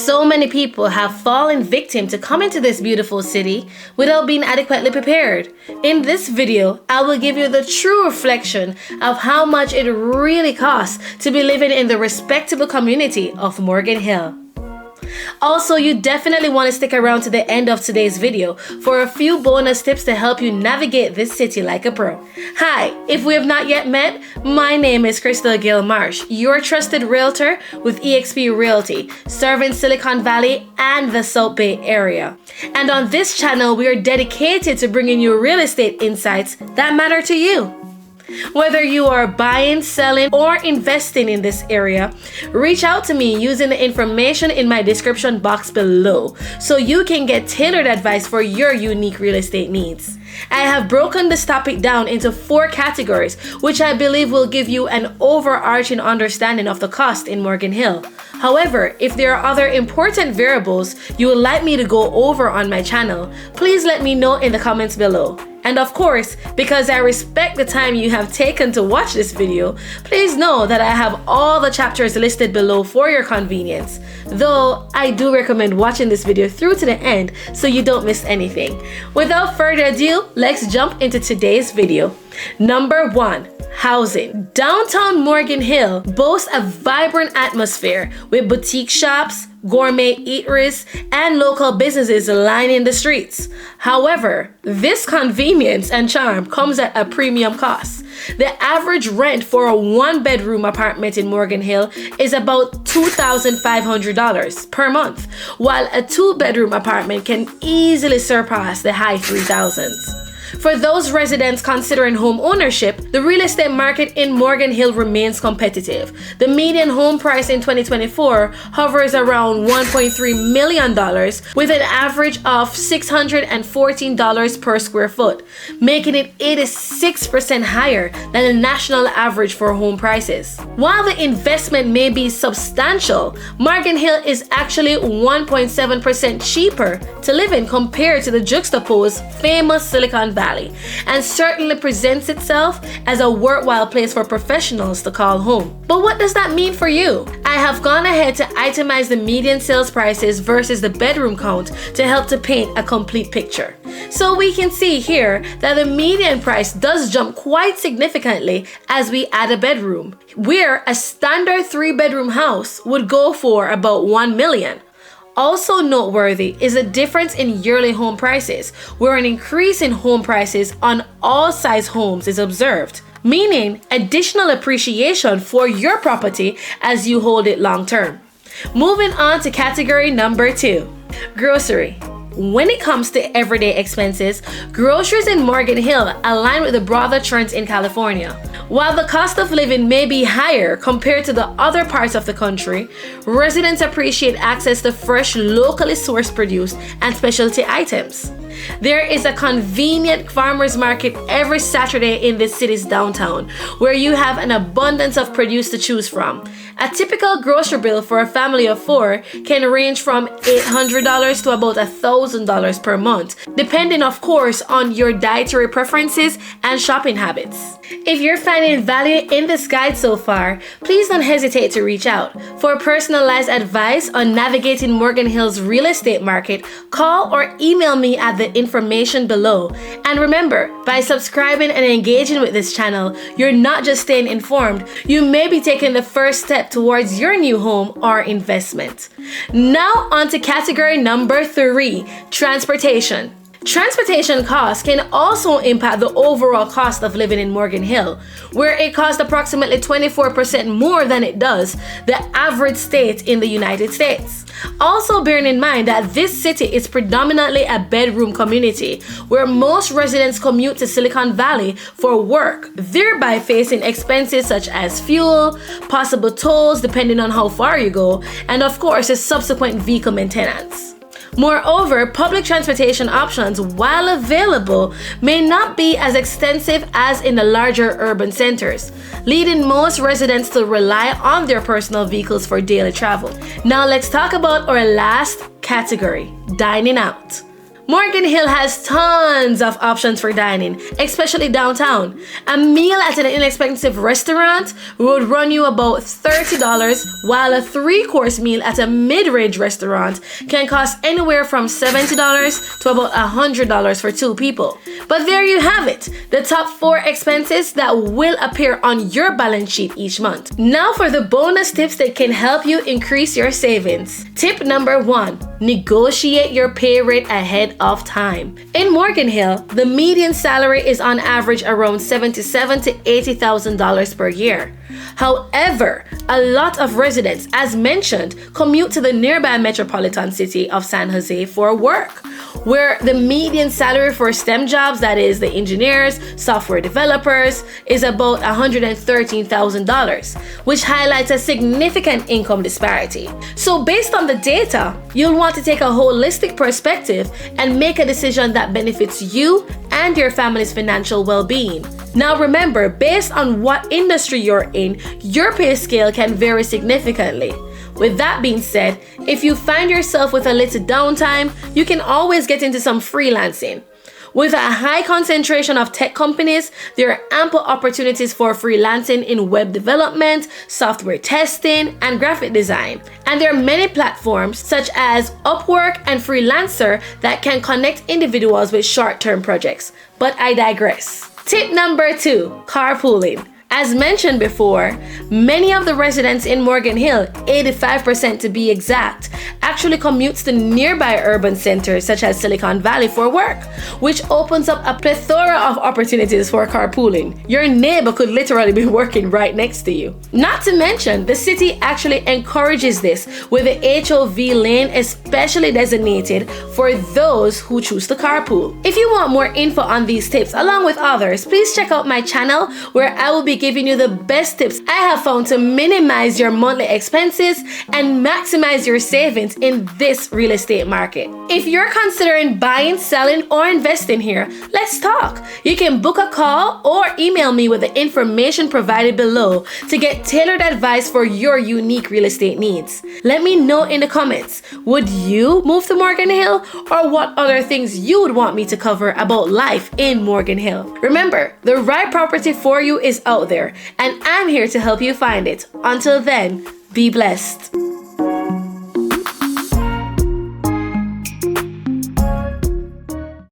So many people have fallen victim to come into this beautiful city without being adequately prepared. In this video, I will give you the true reflection of how much it really costs to be living in the respectable community of Morgan Hill. Also, you definitely want to stick around to the end of today's video for a few bonus tips to help you navigate this city like a pro. Hi, if we have not yet met, my name is Krystal-Gail Marsh, your trusted realtor with eXp Realty, serving Silicon Valley and the South Bay area. And on this channel, we are dedicated to bringing you real estate insights that matter to you. Whether you are buying, selling, or investing in this area, reach out to me using the information in my description box below so you can get tailored advice for your unique real estate needs. I have broken this topic down into 4 categories, which I believe will give you an overarching understanding of the cost in Morgan Hill. However, if there are other important variables you would like me to go over on my channel, please let me know in the comments below. And of course, because I respect the time you have taken to watch this video, please know that I have all the chapters listed below for your convenience. Though, I do recommend watching this video through to the end so you don't miss anything. Without further ado, let's jump into today's video. Number 1. Housing. Downtown Morgan Hill boasts a vibrant atmosphere with boutique shops, gourmet eateries, and local businesses lining the streets. However, this convenience and charm comes at a premium cost. The average rent for a 1-bedroom apartment in Morgan Hill is about $2,500 per month, while a 2-bedroom apartment can easily surpass the high 3,000s. For those residents considering home ownership, the real estate market in Morgan Hill remains competitive. The median home price in 2024 hovers around $1.3 million with an average of $614 per square foot, making it 86% higher than the national average for home prices. While the investment may be substantial, Morgan Hill is actually 1.7% cheaper to live in compared to the juxtaposed famous Silicon Valley, and certainly presents itself as a worthwhile place for professionals to call home. But what does that mean for you? I have gone ahead to itemize the median sales prices versus the bedroom count to help to paint a complete picture. So we can see here that the median price does jump quite significantly as we add a bedroom, where a standard 3-bedroom house would go for about $1 million. Also noteworthy is the difference in yearly home prices, where an increase in home prices on all size homes is observed, meaning additional appreciation for your property as you hold it long term. Moving on to category number 2, grocery. When it comes to everyday expenses, groceries in Morgan Hill align with the broader trends in California. While the cost of living may be higher compared to the other parts of the country, residents appreciate access to fresh, locally sourced produce and specialty items. There is a convenient farmers market every Saturday in this city's downtown, where you have an abundance of produce to choose from. A typical grocery bill for a family of 4 can range from $800 to about $1,000 per month, depending of course on your dietary preferences and shopping habits. If you're finding value in this guide so far, please don't hesitate to reach out. For personalized advice on navigating Morgan Hill's real estate market, call or email me at the information below. And remember, by subscribing and engaging with this channel, you're not just staying informed, you may be taking the first step towards your new home or investment. Now on to category number 3, transportation. Transportation costs can also impact the overall cost of living in Morgan Hill, where it costs approximately 24% more than it does the average state in the United States. Also bearing in mind that this city is predominantly a bedroom community, where most residents commute to Silicon Valley for work, thereby facing expenses such as fuel, possible tolls depending on how far you go, and of course the subsequent vehicle maintenance. Moreover, public transportation options, while available, may not be as extensive as in the larger urban centers, leading most residents to rely on their personal vehicles for daily travel. Now let's talk about our last category, dining out. Morgan Hill has tons of options for dining, especially downtown. A meal at an inexpensive restaurant would run you about $30, while a 3-course meal at a mid-range restaurant can cost anywhere from $70 to about $100 for 2 people. But there you have it, the top 4 expenses that will appear on your balance sheet each month. Now for the bonus tips that can help you increase your savings. Tip number 1, negotiate your pay rate ahead of time. In Morgan Hill, the median salary is on average around $77,000 to $80,000 per year. However, a lot of residents, as mentioned, commute to the nearby metropolitan city of San Jose for work, where the median salary for STEM jobs, that is the engineers, software developers, is about $113,000, which highlights a significant income disparity. So based on the data, you'll want to take a holistic perspective and make a decision that benefits you and your family's financial well-being. Now remember, based on what industry you're in, your pay scale can vary significantly. With that being said, if you find yourself with a little downtime, you can always get into some freelancing. With a high concentration of tech companies, there are ample opportunities for freelancing in web development, software testing, and graphic design. And there are many platforms such as Upwork and Freelancer that can connect individuals with short-term projects. But I digress. Tip number 2, carpooling. As mentioned before, many of the residents in Morgan Hill, 85% to be exact, actually commutes to nearby urban centers such as Silicon Valley for work, which opens up a plethora of opportunities for carpooling. Your neighbor could literally be working right next to you. Not to mention, the city actually encourages this with the HOV lane especially designated for those who choose to carpool. If you want more info on these tips along with others, please check out my channel where I will be giving you the best tips I have found to minimize your monthly expenses and maximize your savings in this real estate market. If you're considering buying, selling, or investing here, let's talk. You can book a call or email me with the information provided below to get tailored advice for your unique real estate needs. Let me know in the comments, would you move to Morgan Hill, or what other things you would want me to cover about life in Morgan Hill? Remember, the right property for you is out there, and I'm here to help you find it. Until then, be blessed.